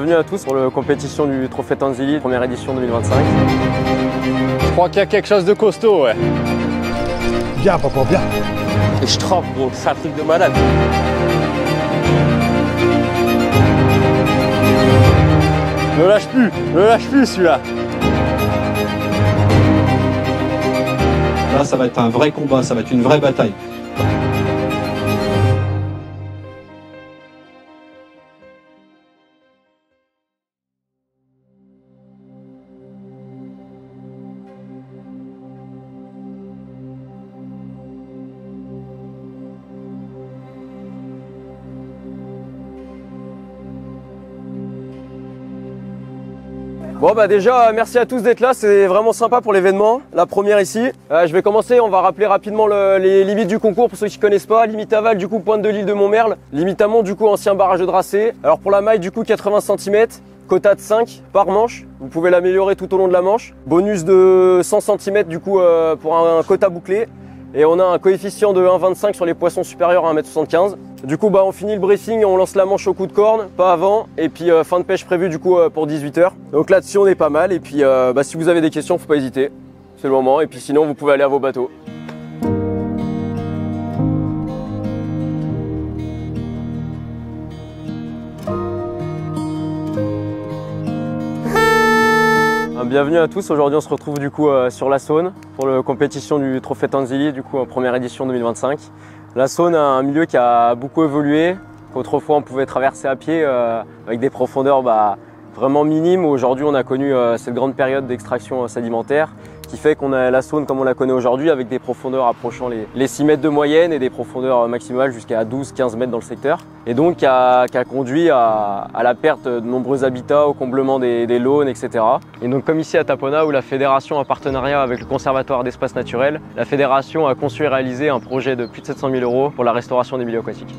bienvenue à tous pour la compétition du Trophée Tanzili, première édition 2025. Je crois qu'il y a quelque chose de costaud, ouais. Bien, papa, bien. Et je trempe, gros, c'est un truc de malade. Ne lâche plus celui-là. Là, ça va être un vrai combat, ça va être une vraie bataille. Bon bah déjà merci à tous d'être là, c'est vraiment sympa pour l'événement, la première ici. Je vais commencer, on va rappeler rapidement les limites du concours pour ceux qui ne connaissent pas. Limite aval du coup pointe de l'île de Montmerle, limite amont du coup ancien barrage de Dracé. Alors pour la maille du coup 80 cm, quota de 5 par manche, vous pouvez l'améliorer tout au long de la manche. Bonus de 100 cm du coup pour un quota bouclé. Et on a un coefficient de 1,25 sur les poissons supérieurs à 1,75 m. Du coup, on finit le briefing, on lance la manche au coup de corne, pas avant. Et puis, fin de pêche prévue du coup pour 18 h. Donc là-dessus, on est pas mal. Et puis, si vous avez des questions, faut pas hésiter. C'est le moment. Et puis sinon, vous pouvez aller à vos bateaux. Bienvenue à tous, aujourd'hui on se retrouve du coup sur la Saône pour la compétition du Trophée Tanzili, du coup en première édition 2025. La Saône a un milieu qui a beaucoup évolué, qu'autrefois on pouvait traverser à pied avec des profondeurs vraiment minimes. Aujourd'hui on a connu cette grande période d'extraction sédimentaire qui fait qu'on a la Saône comme on la connaît aujourd'hui avec des profondeurs approchant les 6 mètres de moyenne et des profondeurs maximales jusqu'à 12-15 mètres dans le secteur. Et donc qui a conduit à la perte de nombreux habitats, au comblement des lawns, etc. Et donc comme ici à Tapona où la fédération en partenariat avec le Conservatoire d'espaces naturels, la fédération a conçu et réalisé un projet de plus de 700 000 € pour la restauration des milieux aquatiques.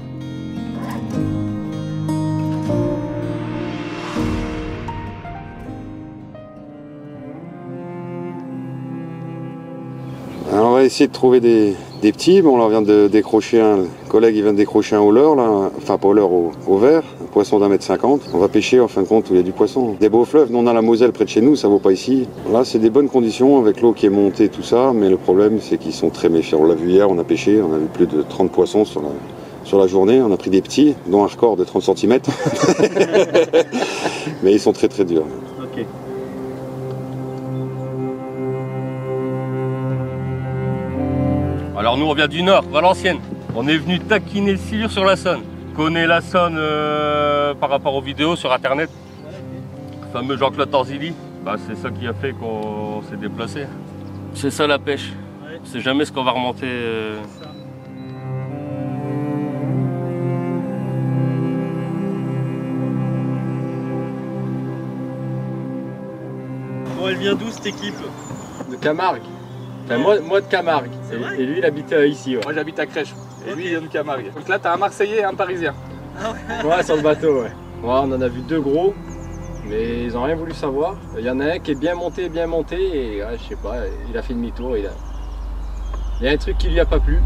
Alors on va essayer de trouver des petits. Bon, là on vient de décrocher un collègue, il vient de décrocher un hauleur, là, enfin pas hauleur au vert, un poisson d'1,50 m. On va pêcher en fin de compte où il y a du poisson. Des beaux fleuves, nous on a la Moselle près de chez nous, ça vaut pas ici. Là c'est des bonnes conditions avec l'eau qui est montée, tout ça, mais le problème c'est qu'ils sont très méfiants. On l'a vu hier, on a pêché, on a vu plus de 30 poissons sur la journée, on a pris des petits, dont un record de 30 cm. Mais ils sont très très durs. Ok. Alors nous on vient du nord, Valenciennes. On est venu taquiner le silure sur la Saône. On connaît la Saône par rapport aux vidéos sur internet. Le fameux Jean-Claude Tanzili. C'est ça qui a fait qu'on s'est déplacé. C'est ça la pêche. On sait jamais ce qu'on va remonter. Bon, elle vient d'où cette équipe? De Camargue. Enfin, moi de Camargue. Et lui il habite ici. Ouais. Moi j'habite à Crèche. Et lui il vient de Camargue. Donc là t'as un Marseillais et un Parisien. Ah ouais. Ouais, sur le bateau, ouais. On en a vu deux gros, mais ils n'ont rien voulu savoir. Il y en a un qui est bien monté, et je sais pas, il a fait demi-tour. Il y a un truc qui lui a pas plu.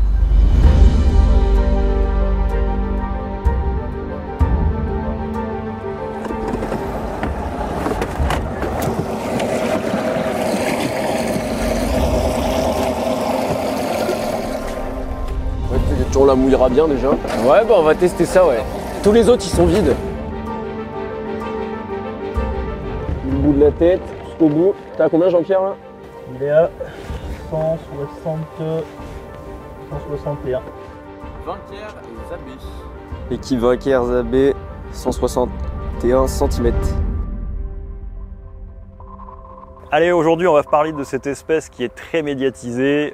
On la mouillera bien déjà. Ouais, on va tester ça, ouais. Tous les autres, ils sont vides. Du bout de la tête, jusqu'au bout. T'as combien, Jean-Pierre, là? Il est à 161. Vainqueur et Zabé. Équipe Vainqueur Zabé, 161 cm. Allez, aujourd'hui on va parler de cette espèce qui est très médiatisée,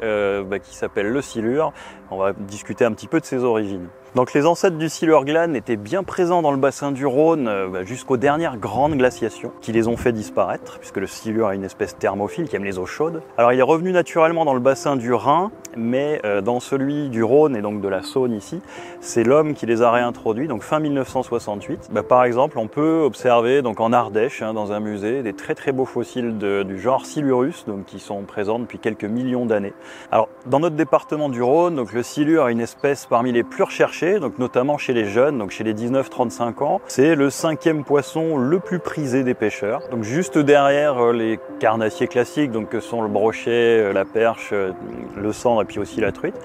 qui s'appelle le silure. On va discuter un petit peu de ses origines. Donc les ancêtres du silure glane étaient bien présents dans le bassin du Rhône jusqu'aux dernières grandes glaciations qui les ont fait disparaître, puisque le silure est une espèce thermophile qui aime les eaux chaudes. Alors il est revenu naturellement dans le bassin du Rhin, mais dans celui du Rhône et donc de la Saône ici, c'est l'homme qui les a réintroduits, donc fin 1968. Par exemple, on peut observer donc en Ardèche, dans un musée, des très très beaux fossiles du genre Silurus, donc qui sont présents depuis quelques millions d'années. Alors dans notre département du Rhône, donc le silure est une espèce parmi les plus recherchées, recherché, donc notamment chez les jeunes, donc chez les 19-35 ans. C'est le 5e poisson le plus prisé des pêcheurs. Donc juste derrière les carnassiers classiques, donc que sont le brochet, la perche, le sandre et puis aussi la truite.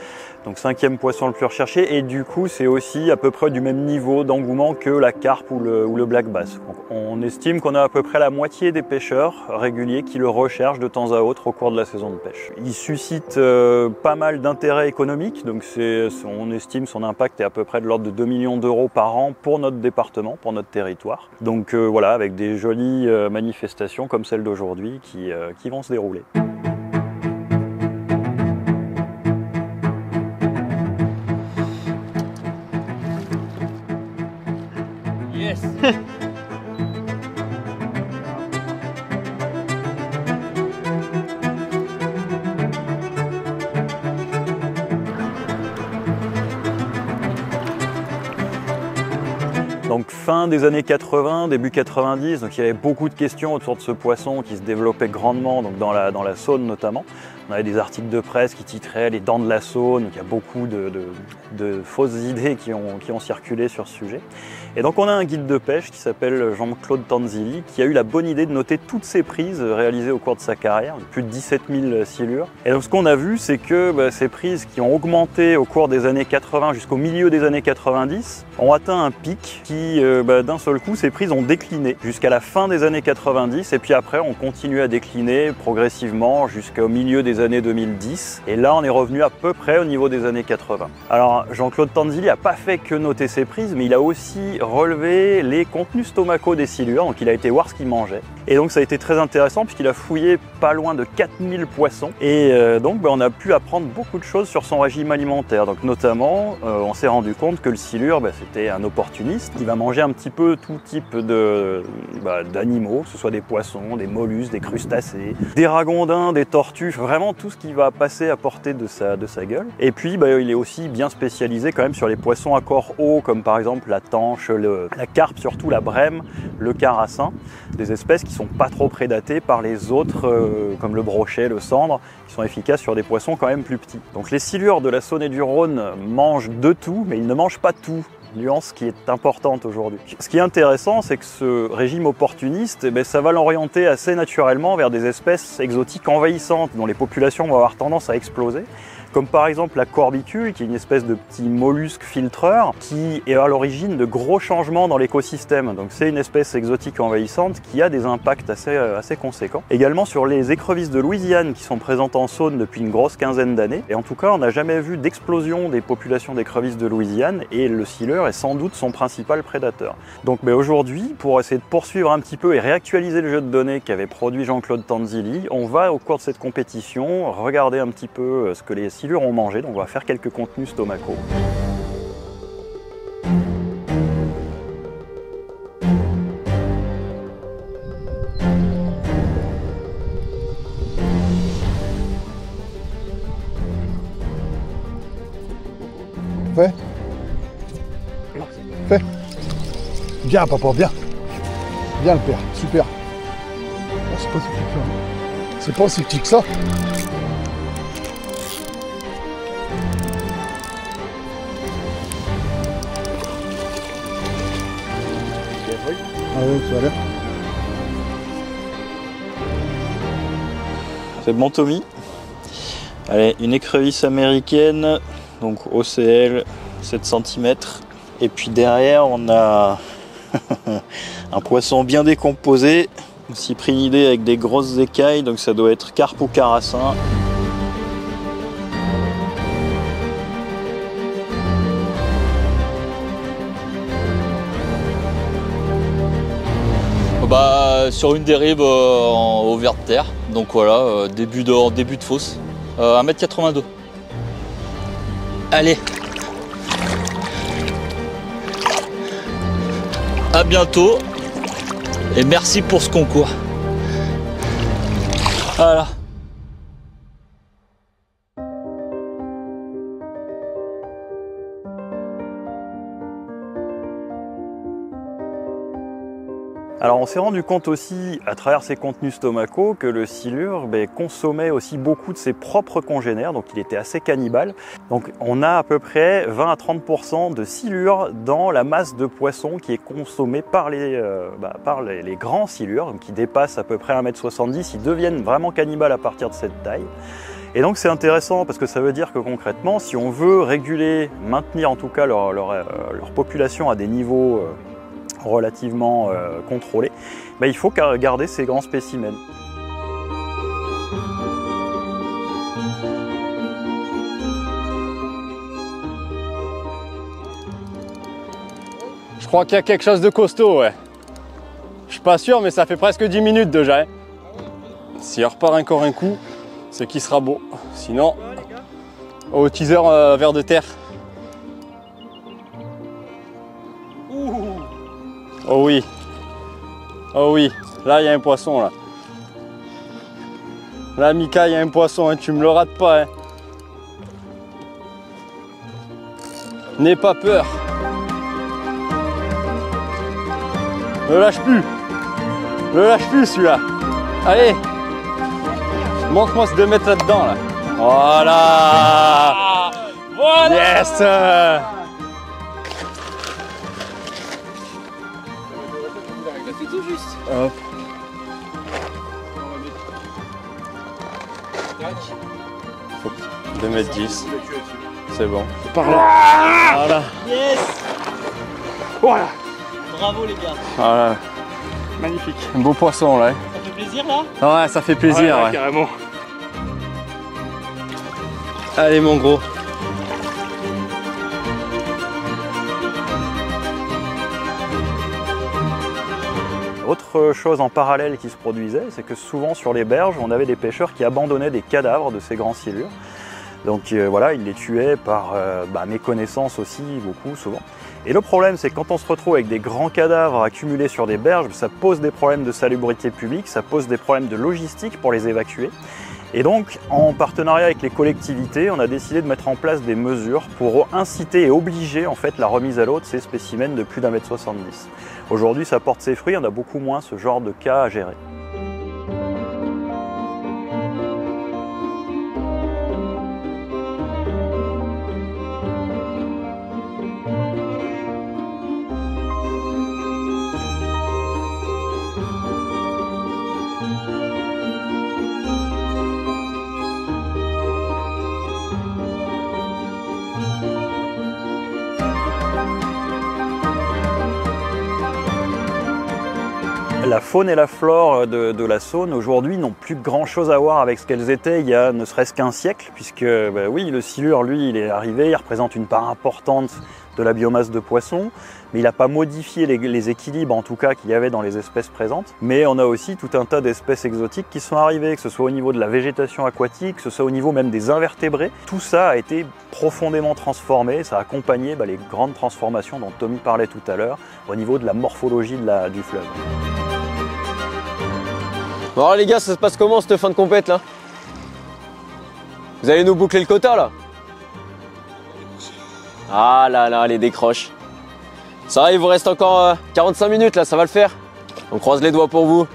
Donc 5e poisson le plus recherché, et du coup c'est aussi à peu près du même niveau d'engouement que la carpe ou le black bass. Donc, on estime qu'on a à peu près la moitié des pêcheurs réguliers qui le recherchent de temps à autre au cours de la saison de pêche. Il suscite pas mal d'intérêt économique, donc on estime son impact est à peu près de l'ordre de 2 millions d'euros par an pour notre département, pour notre territoire. Donc voilà, avec des jolies manifestations comme celle d'aujourd'hui qui vont se dérouler. Yes. Donc fin des années 80, début 90, donc il y avait beaucoup de questions autour de ce poisson qui se développait grandement donc dans la Saône notamment. On avait des articles de presse qui titraient les dents de la Saône, donc il y a beaucoup de fausses idées qui ont circulé sur ce sujet. Et donc on a un guide de pêche qui s'appelle Jean-Claude Tanzilli qui a eu la bonne idée de noter toutes ces prises réalisées au cours de sa carrière, plus de 17 000 silures. Et donc ce qu'on a vu, c'est que ces prises qui ont augmenté au cours des années 80 jusqu'au milieu des années 90 ont atteint un pic qui, d'un seul coup, ces prises ont décliné jusqu'à la fin des années 90 et puis après on continue à décliner progressivement jusqu'au milieu des années 2010. Et là on est revenu à peu près au niveau des années 80. Alors Jean-Claude Tanzilli n'a pas fait que noter ces prises, mais il a aussi relevé les contenus stomacaux des silures, donc il a été voir ce qu'ils mangeaient. Et donc ça a été très intéressant puisqu'il a fouillé pas loin de 4000 poissons et donc on a pu apprendre beaucoup de choses sur son régime alimentaire. Donc notamment on s'est rendu compte que le silure c'était un opportuniste qui va manger un petit peu tout type d'animaux, que ce soit des poissons, des mollusques, des crustacés, des ragondins, des tortues, vraiment tout ce qui va passer à portée de sa gueule. Et puis il est aussi bien spécialisé quand même sur les poissons à corps haut comme par exemple la tanche, la carpe, surtout la brème, le carassin, des espèces qui sont pas trop prédatées par les autres comme le brochet, le sandre, qui sont efficaces sur des poissons quand même plus petits. Donc les silures de la Saône et du Rhône mangent de tout, mais ils ne mangent pas tout. Nuance qui est importante aujourd'hui. Ce qui est intéressant, c'est que ce régime opportuniste, ça va l'orienter assez naturellement vers des espèces exotiques envahissantes dont les populations vont avoir tendance à exploser. Comme par exemple la corbicule, qui est une espèce de petit mollusque filtreur, qui est à l'origine de gros changements dans l'écosystème. Donc c'est une espèce exotique envahissante qui a des impacts assez conséquents. Également sur les écrevisses de Louisiane qui sont présentes en Saône depuis une grosse quinzaine d'années. Et en tout cas, on n'a jamais vu d'explosion des populations d'écrevisses de Louisiane et le silure est sans doute son principal prédateur. Donc aujourd'hui, pour essayer de poursuivre un petit peu et réactualiser le jeu de données qu'avait produit Jean-Claude Tanzilli, on va au cours de cette compétition regarder un petit peu ce que les silures ont mangé, donc on va faire quelques contenus stomacaux. Fais. Fais. Bien, papa, bien. Bien le père, super. Oh, c'est pas si petit que ça. C'est pas si petit que ça. Ah oui, ça a l'air. C'est bon Tommy. Allez, une écrevisse américaine, donc OCL 7 cm. Et puis derrière on a un poisson bien décomposé, cyprinidé avec des grosses écailles, donc ça doit être carpe ou carassin. Sur une dérive au ver de terre, donc voilà, début de fosse, 1,82 m. Allez, à bientôt et merci pour ce concours. Voilà. Alors on s'est rendu compte aussi, à travers ses contenus stomacaux, que le silure consommait aussi beaucoup de ses propres congénères, donc il était assez cannibale. Donc on a à peu près 20 à 30% de silure dans la masse de poisson qui est consommée par les grands silures, donc qui dépassent à peu près 1,70 m. Ils deviennent vraiment cannibales à partir de cette taille. Et donc c'est intéressant parce que ça veut dire que concrètement, si on veut réguler, maintenir en tout cas leur population à des niveaux relativement contrôlés, il faut garder ces grands spécimens. Je crois qu'il y a quelque chose de costaud, ouais. Je suis pas sûr, mais ça fait presque 10 minutes déjà. Hein. S'il repart encore un coup, c'est qu'il sera beau. Sinon, au teaser vers de terre. Oh oui. Oh oui. Là, il y a un poisson, là. Là, Mika, il y a un poisson, hein. Tu me le rates pas. Hein. N'aie pas peur. Ne lâche plus. Ne lâche plus, celui-là. Allez. Montre-moi ce 2 mètres là-dedans, là. Voilà. Voilà. Yes. Ça fait tout juste. Hop. 2,10 m. C'est bon. Par là. Voilà. Yes. Voilà. Bravo les gars. Voilà. Magnifique. Un beau poisson là. Ça fait plaisir là? Ouais, ça fait plaisir. Ouais, ouais. carrément. Allez mon gros. Autre chose en parallèle qui se produisait, c'est que souvent sur les berges, on avait des pêcheurs qui abandonnaient des cadavres de ces grands silures. Donc voilà, ils les tuaient par méconnaissance aussi, beaucoup, souvent. Et le problème, c'est que quand on se retrouve avec des grands cadavres accumulés sur des berges, ça pose des problèmes de salubrité publique, ça pose des problèmes de logistique pour les évacuer. Et donc, en partenariat avec les collectivités, on a décidé de mettre en place des mesures pour inciter et obliger en fait la remise à l'eau de ces spécimens de plus d'1,70 m. Aujourd'hui, ça porte ses fruits, on a beaucoup moins ce genre de cas à gérer. La faune et la flore de la Saône aujourd'hui n'ont plus grand chose à voir avec ce qu'elles étaient il y a ne serait-ce qu'un siècle, puisque oui, le silure, lui, il est arrivé, il représente une part importante de la biomasse de poissons, mais il n'a pas modifié les équilibres en tout cas qu'il y avait dans les espèces présentes. Mais on a aussi tout un tas d'espèces exotiques qui sont arrivées, que ce soit au niveau de la végétation aquatique, que ce soit au niveau même des invertébrés. Tout ça a été profondément transformé, ça a accompagné les grandes transformations dont Tommy parlait tout à l'heure, au niveau de la morphologie du fleuve. Bon alors les gars, ça se passe comment cette fin de compète là? Vous allez nous boucler le quota là? Ah là là, les décroches. Ça va, il vous reste encore 45 minutes là, ça va le faire. On croise les doigts pour vous.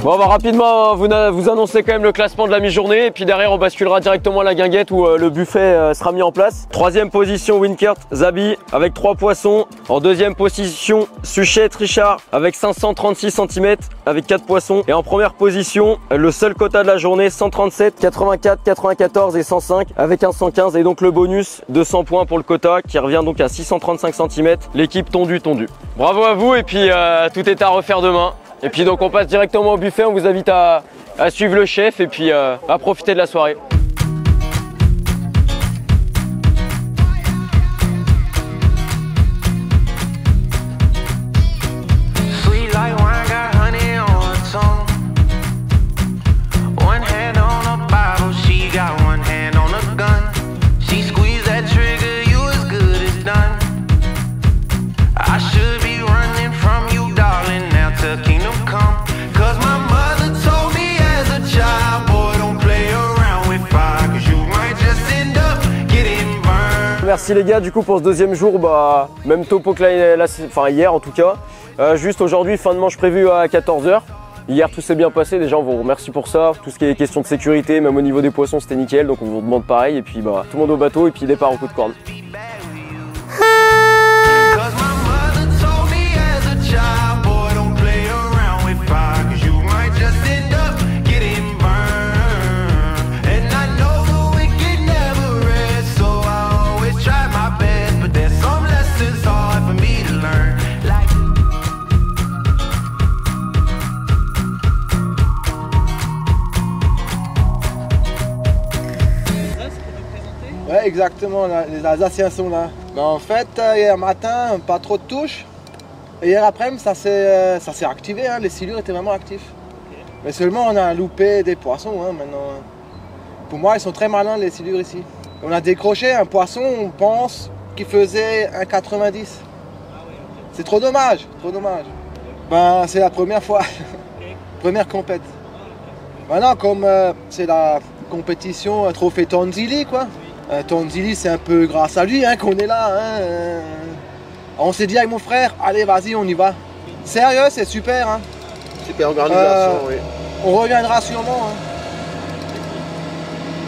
Bon, on va rapidement vous annoncer quand même le classement de la mi-journée et puis derrière on basculera directement à la guinguette où le buffet sera mis en place. Troisième position Winkert Zabi avec 3 poissons. En deuxième position Suchet Richard avec 536 cm avec 4 poissons. Et en première position le seul quota de la journée 137, 84, 94 et 105 avec un 115 et donc le bonus de 100 points pour le quota qui revient donc à 635 cm. L'équipe tondue. Bravo à vous et puis tout est à refaire demain. Et puis donc on passe directement au buffet, on vous invite à suivre le chef et puis à profiter de la soirée. Sweet like wine, got honey on its own. merci les gars, du coup pour ce deuxième jour, même topo que hier en tout cas. Juste aujourd'hui, fin de manche prévue à 14 h. Hier tout s'est bien passé, déjà on vous remercie pour ça. Tout ce qui est question de sécurité, même au niveau des poissons c'était nickel, donc on vous demande pareil. Et puis tout le monde au bateau et puis départ au coup de corne. Ouais, exactement, là, les Alsaciens sont là. Mais en fait, hier matin, pas trop de touches. Et hier après-midi, ça s'est activé, hein, les silures étaient vraiment actifs. Mais seulement, on a loupé des poissons hein, maintenant. Pour moi, ils sont très malins, les silures ici. On a décroché un poisson, on pense, qui faisait 1,90. C'est trop dommage, trop dommage. Ben, c'est la première fois, première compète. Maintenant, comme c'est la compétition Trophée Tanzili, quoi. Tanzili, c'est un peu grâce à lui hein, qu'on est là. Hein. On s'est dit avec mon frère, allez vas-y on y va. Sérieux, c'est super. Hein. Super organisation, oui. On reviendra sûrement. Hein.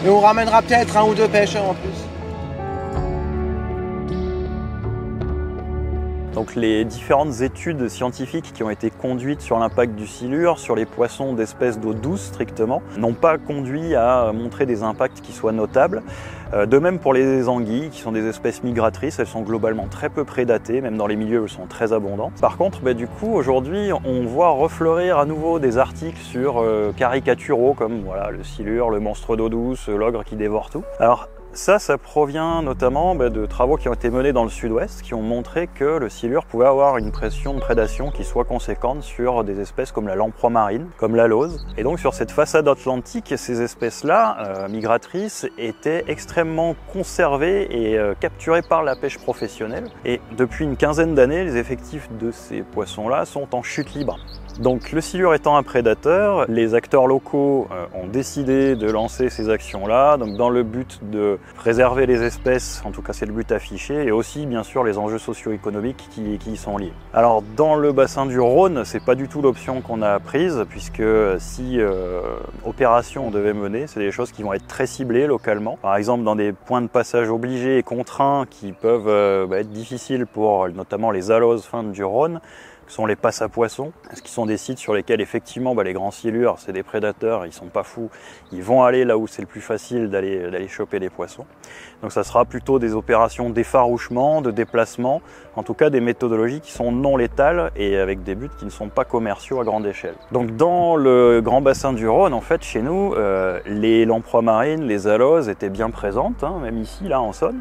Et on ramènera peut-être 1 ou 2 pêcheurs en plus. Donc les différentes études scientifiques qui ont été conduites sur l'impact du silure, sur les poissons d'espèces d'eau douce strictement, n'ont pas conduit à montrer des impacts qui soient notables. De même pour les anguilles, qui sont des espèces migratrices, elles sont globalement très peu prédatées, même dans les milieux où elles sont très abondantes. Par contre, du coup, aujourd'hui, on voit refleurir à nouveau des articles sur caricaturaux, comme voilà, le silure, le monstre d'eau douce, l'ogre qui dévore tout. Alors, ça provient notamment de travaux qui ont été menés dans le sud-ouest qui ont montré que le silure pouvait avoir une pression de prédation qui soit conséquente sur des espèces comme la lamproie marine, comme la lauze. Et donc sur cette façade atlantique, ces espèces-là, migratrices, étaient extrêmement conservées et capturées par la pêche professionnelle. Et depuis une quinzaine d'années, les effectifs de ces poissons-là sont en chute libre. Donc le silure étant un prédateur, les acteurs locaux ont décidé de lancer ces actions-là, donc dans le but de préserver les espèces, en tout cas c'est le but affiché, et aussi bien sûr les enjeux socio-économiques qui y sont liés. Alors dans le bassin du Rhône, c'est pas du tout l'option qu'on a prise, puisque si opération on devait mener, c'est des choses qui vont être très ciblées localement. Par exemple dans des points de passage obligés et contraints qui peuvent être difficiles pour notamment les aloses du Rhône, sont les passes à poissons, ce qui sont des sites sur lesquels effectivement les grands silures, c'est des prédateurs, ils sont pas fous, ils vont aller là où c'est le plus facile d'aller choper les poissons. Donc ça sera plutôt des opérations d'effarouchement, de déplacement, en tout cas des méthodologies qui sont non létales et avec des buts qui ne sont pas commerciaux à grande échelle. Donc dans le grand bassin du Rhône, en fait chez nous, les lamproies marines, les aloses étaient bien présentes, hein, même ici, là en Saône.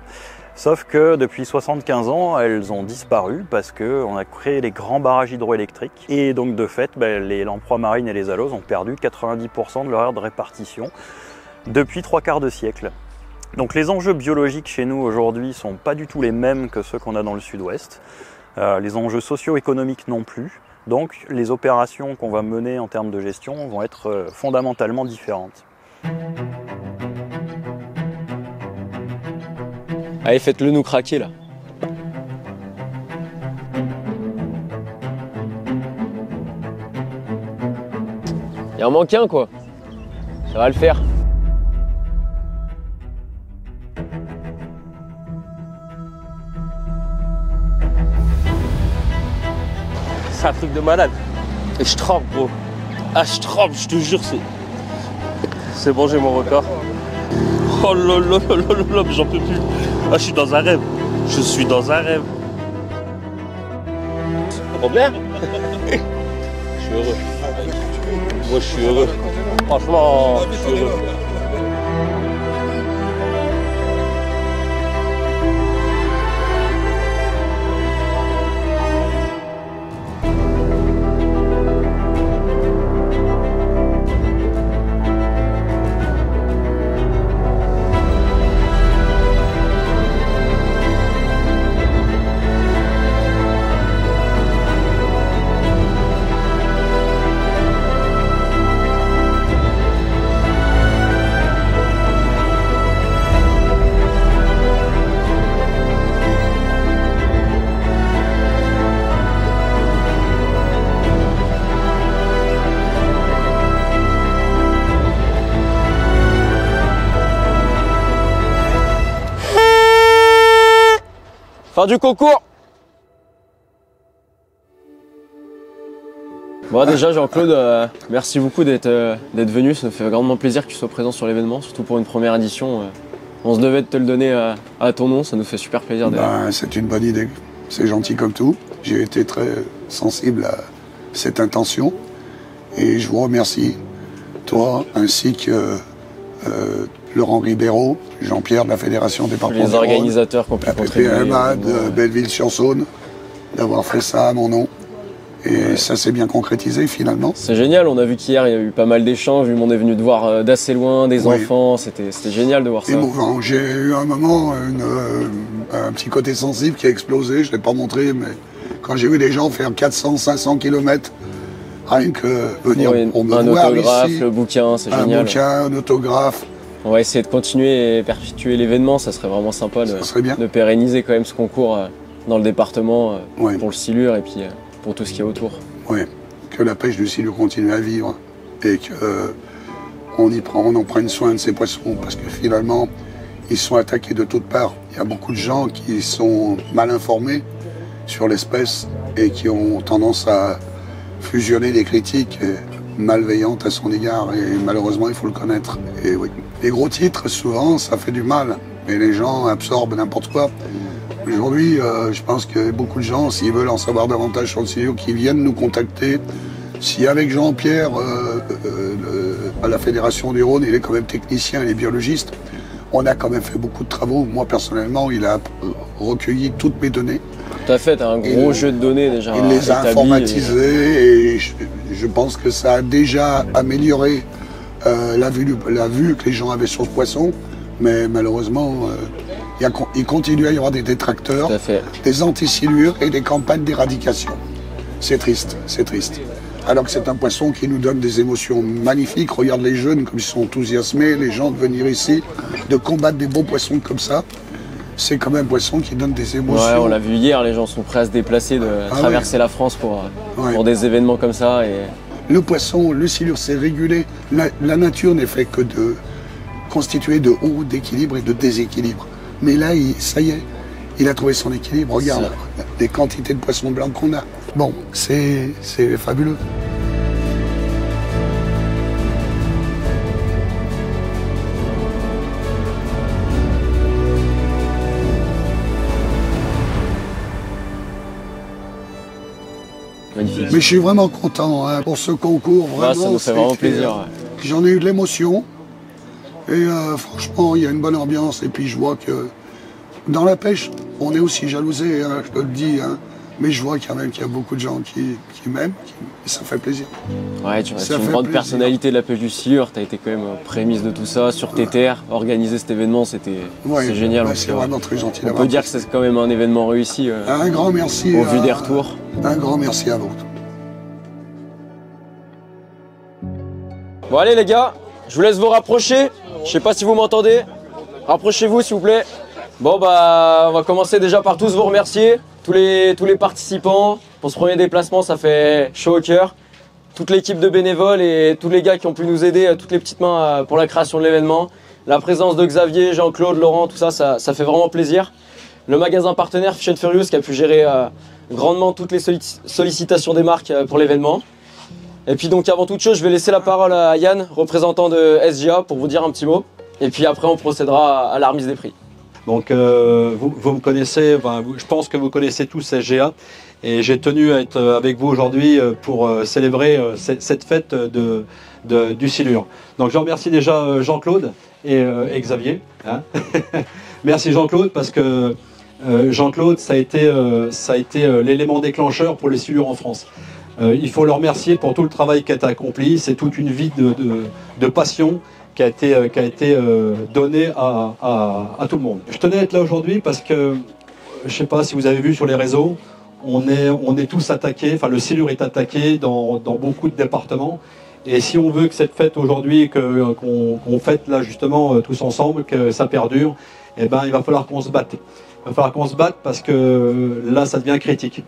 Sauf que depuis 75 ans, elles ont disparu parce qu'on a créé les grands barrages hydroélectriques. Et donc de fait, les lamproies marines et les aloses ont perdu 90% de leur aire de répartition depuis 3/4 de siècle. Donc les enjeux biologiques chez nous aujourd'hui ne sont pas du tout les mêmes que ceux qu'on a dans le sud-ouest. Les enjeux socio-économiques non plus. Donc les opérations qu'on va mener en termes de gestion vont être fondamentalement différentes. Allez, faites-le nous craquer là. Il en manque un quoi. Ça va le faire. C'est un truc de malade. Et je trempe gros. Ah je trempe, je te jure c'est bon, j'ai mon record. Oh là là là là là, j'en peux plus. Ah, je suis dans un rêve. Je suis dans un rêve. Trop bien. Je suis heureux. Moi, je suis heureux. Franchement, je suis heureux. Fin du concours. Bon déjà Jean-Claude, merci beaucoup d'être venu, ça nous fait grandement plaisir que tu sois présent sur l'événement, surtout pour une première édition. On se devait de te le donner à ton nom, ça nous fait super plaisir. C'est une bonne idée, c'est gentil comme tout. J'ai été très sensible à cette intention et je vous remercie, toi ainsi que Laurent Ribeiro, Jean-Pierre de la Fédération départementale. Les organisateurs qui ont pu contribuer. PPMA de Belleville-sur-Saône, d'avoir fait ça à mon nom. Et ça s'est bien concrétisé finalement. C'est génial, on a vu qu'hier il y a eu pas mal d'échanges, du monde est venu te voir d'assez loin, des enfants, c'était génial de voir ça. Émouvant. J'ai eu un moment, un petit côté sensible qui a explosé, je ne l'ai pas montré, mais quand j'ai vu des gens faire 400-500 km, rien que venir pour me voir un autographe, ici, le bouquin, c'est génial. Un bouquin, un autographe. On va essayer de continuer et perpétuer l'événement, ça serait vraiment sympa de pérenniser quand même ce concours dans le département pour le silure et puis pour tout ce qui est autour. Oui, que la pêche du silure continue à vivre et qu'on en prenne soin de ces poissons parce que finalement, ils sont attaqués de toutes parts. Il y a beaucoup de gens qui sont mal informés sur l'espèce et qui ont tendance à fusionner des critiques malveillantes à son égard et malheureusement, il faut le connaître. Et oui, les gros titres, souvent, ça fait du mal et les gens absorbent n'importe quoi. Aujourd'hui, je pense que beaucoup de gens, s'ils veulent en savoir davantage sur le silure, qui viennent nous contacter. Si avec Jean-Pierre, à la Fédération du Rhône, il est quand même technicien, il est biologiste, on a quand même fait beaucoup de travaux. Moi, personnellement, il a recueilli toutes mes données. Tout à fait, tu as un gros jeu de données déjà. Il les a informatisées et je pense que ça a déjà amélioré la vue que les gens avaient sur ce poisson. Mais malheureusement, il continue à y avoir des détracteurs, des anti-silures et des campagnes d'éradication. C'est triste, c'est triste. Alors que c'est un poisson qui nous donne des émotions magnifiques. Regarde les jeunes comme ils sont enthousiasmés, les gens de venir ici, de combattre des beaux poissons comme ça. C'est quand même un poisson qui donne des émotions. Ouais, on l'a vu hier, les gens sont prêts à se déplacer, à traverser la France pour des événements comme ça. Et... Le poisson, le silure, c'est régulé. La nature n'est fait que de constituer de haut, d'équilibre et de déséquilibre. Mais là, ça y est, il a trouvé son équilibre. Regarde les quantités de poissons blancs qu'on a. Bon, c'est fabuleux. Magnifique. Mais je suis vraiment content pour ce concours. Vraiment, ça nous fait vraiment plaisir. J'en ai eu de l'émotion. Et franchement, il y a une bonne ambiance. Et puis je vois que dans la pêche, on est aussi jalousé, hein, je te le dis. Hein, mais je vois quand même qu'il y a beaucoup de gens qui m'aiment. Et ça fait plaisir. Ouais, tu restes une grande personnalité de la pêche du silure. Tu as été quand même prémisse de tout ça, sur tes terres. Organiser cet événement, c'est génial. C'est vraiment très gentil. On peut dire que c'est quand même un événement réussi. Un grand merci. Au vu des retours. Un grand merci à vous. Bon allez les gars, je vous laisse vous rapprocher. Je sais pas si vous m'entendez. Rapprochez-vous s'il vous plaît. Bon bah on va commencer déjà par tous vous remercier. Tous les participants pour ce premier déplacement, ça fait chaud au cœur. Toute l'équipe de bénévoles et tous les gars qui ont pu nous aider, toutes les petites mains pour la création de l'événement. La présence de Xavier, Jean-Claude, Laurent, tout ça, ça fait vraiment plaisir. Le magasin partenaire Fish & Furious qui a pu gérer grandement toutes les sollicitations des marques pour l'événement. Et puis donc avant toute chose, je vais laisser la parole à Yann, représentant de SGA, pour vous dire un petit mot. Et puis après, on procédera à la remise des prix. Donc vous me connaissez, je pense que vous connaissez tous SGA. Et j'ai tenu à être avec vous aujourd'hui pour célébrer cette fête du silure. Donc je remercie déjà Jean-Claude et Xavier. Hein. Merci Jean-Claude parce que Jean-Claude, ça a été l'élément déclencheur pour les silures en France. Il faut le remercier pour tout le travail qui a été accompli. C'est toute une vie de passion qui a été donnée à tout le monde. Je tenais à être là aujourd'hui parce que, je ne sais pas si vous avez vu sur les réseaux, on est tous attaqués, enfin le silure est attaqué dans beaucoup de départements. Et si on veut que cette fête aujourd'hui, qu'on fête là justement tous ensemble, que ça perdure, eh ben, il va falloir qu'on se batte. Il va falloir qu'on se batte parce que là, ça devient critique.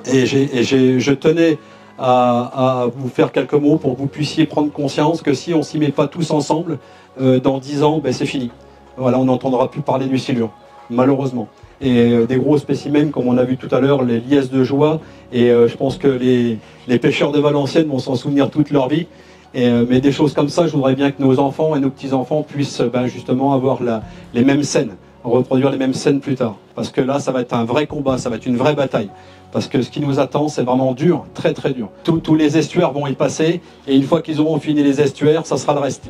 Et je tenais à vous faire quelques mots pour que vous puissiez prendre conscience que si on ne s'y met pas tous ensemble, dans 10 ans, ben, c'est fini. Voilà, on n'entendra plus parler du silure. malheureusement. Et des gros spécimens, comme on a vu tout à l'heure, les liesses de joie. Et je pense que les pêcheurs de Valenciennes vont s'en souvenir toute leur vie. Mais des choses comme ça, je voudrais bien que nos enfants et nos petits-enfants puissent justement avoir les mêmes scènes, reproduire les mêmes scènes plus tard. Parce que là, ça va être un vrai combat, ça va être une vraie bataille. Parce que ce qui nous attend, c'est vraiment dur, très très dur. Tous les estuaires vont y passer, et une fois qu'ils auront fini les estuaires, ça sera le reste.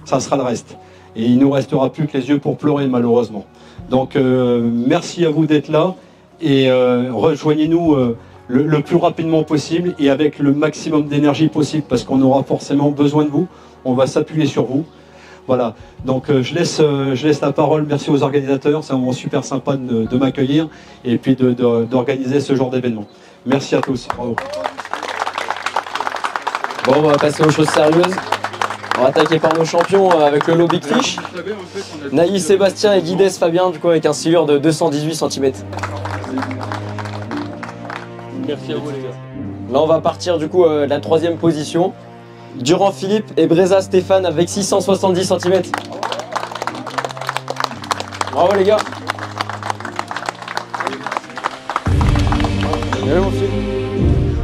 Ça sera le reste. Et il ne nous restera plus que les yeux pour pleurer, malheureusement. Donc merci à vous d'être là, et rejoignez-nous le plus rapidement possible, et avec le maximum d'énergie possible, parce qu'on aura forcément besoin de vous. On va s'appuyer sur vous. Voilà, donc je laisse la parole. Merci aux organisateurs, c'est vraiment super sympa de m'accueillir et puis d'organiser ce genre d'événement. Merci à tous. Bravo. Bon, on va passer aux choses sérieuses. On va attaquer par nos champions avec le lot Big Fish. Naïs Sébastien et Guides Fabien, du coup, avec un silure de 218 cm. Merci à vous les gars. Là, on va partir du coup de la 3e position. Durand Philippe et Breza Stéphane avec 670 cm. Bravo les gars.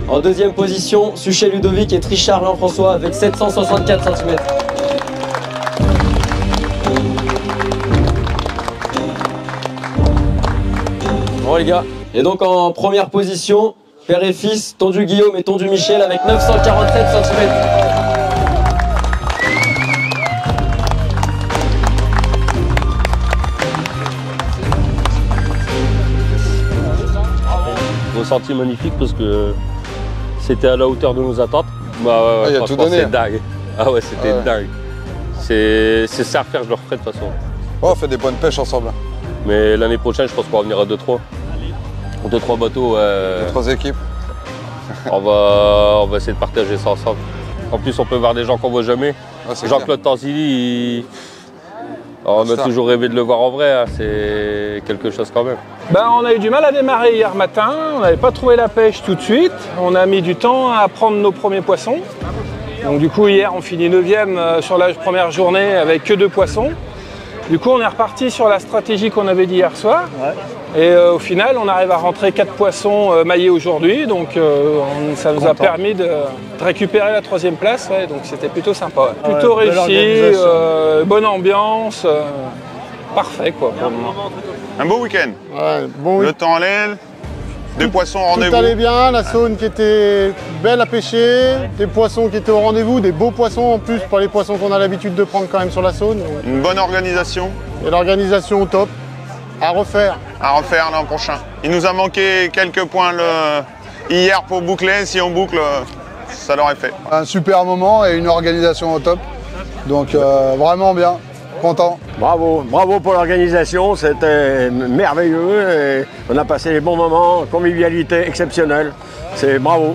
En 2e position, Suchet Ludovic et Trichard Jean-François avec 764 cm. Bravo les gars. Et donc en 1re position, père et fils, Tondu Guillaume et Tondu Michel avec 947 cm. Ressenti magnifique parce que c'était à la hauteur de nos attentes. Bah, ouais, franchement, c'est dingue. Ah ouais, c'était dingue. C'est ça à refaire, je le referai de toute façon. Oh, on fait des bonnes pêches ensemble. Mais l'année prochaine, je pense qu'on va venir à 2-3. 2-3 bateaux. 3 équipes. On va essayer de partager ça ensemble. En plus, on peut voir des gens qu'on voit jamais. Ah, Jean-Claude Tanzilli, on a toujours rêvé de le voir en vrai. Hein. C'est quelque chose quand même. Ben, on a eu du mal à démarrer hier matin. On n'avait pas trouvé la pêche tout de suite. On a mis du temps à prendre nos premiers poissons. Donc du coup, hier, on finit 9e sur la première journée avec que 2 poissons. Du coup, on est reparti sur la stratégie qu'on avait dit hier soir. Ouais. Et au final, on arrive à rentrer 4 poissons maillés aujourd'hui. Donc ça nous a permis de récupérer la 3e place. Ouais, donc c'était plutôt sympa. Ouais. Plutôt réussi, bonne ambiance. Parfait quoi. Un beau week-end. Ouais, bon le temps allait, des poissons au rendez-vous. Tout allait bien, la Saône qui était belle à pêcher, des poissons qui étaient au rendez-vous, des beaux poissons en plus, pas les poissons qu'on a l'habitude de prendre quand même sur la Saône. Une bonne organisation. Et l'organisation au top. À refaire. À refaire l'an prochain. Il nous a manqué quelques points hier pour boucler. Si on boucle, ça l'aurait fait. Un super moment et une organisation au top. Donc vraiment bien. Content. Bravo, bravo pour l'organisation, c'était merveilleux et on a passé des bons moments, convivialité exceptionnelle, c'est bravo.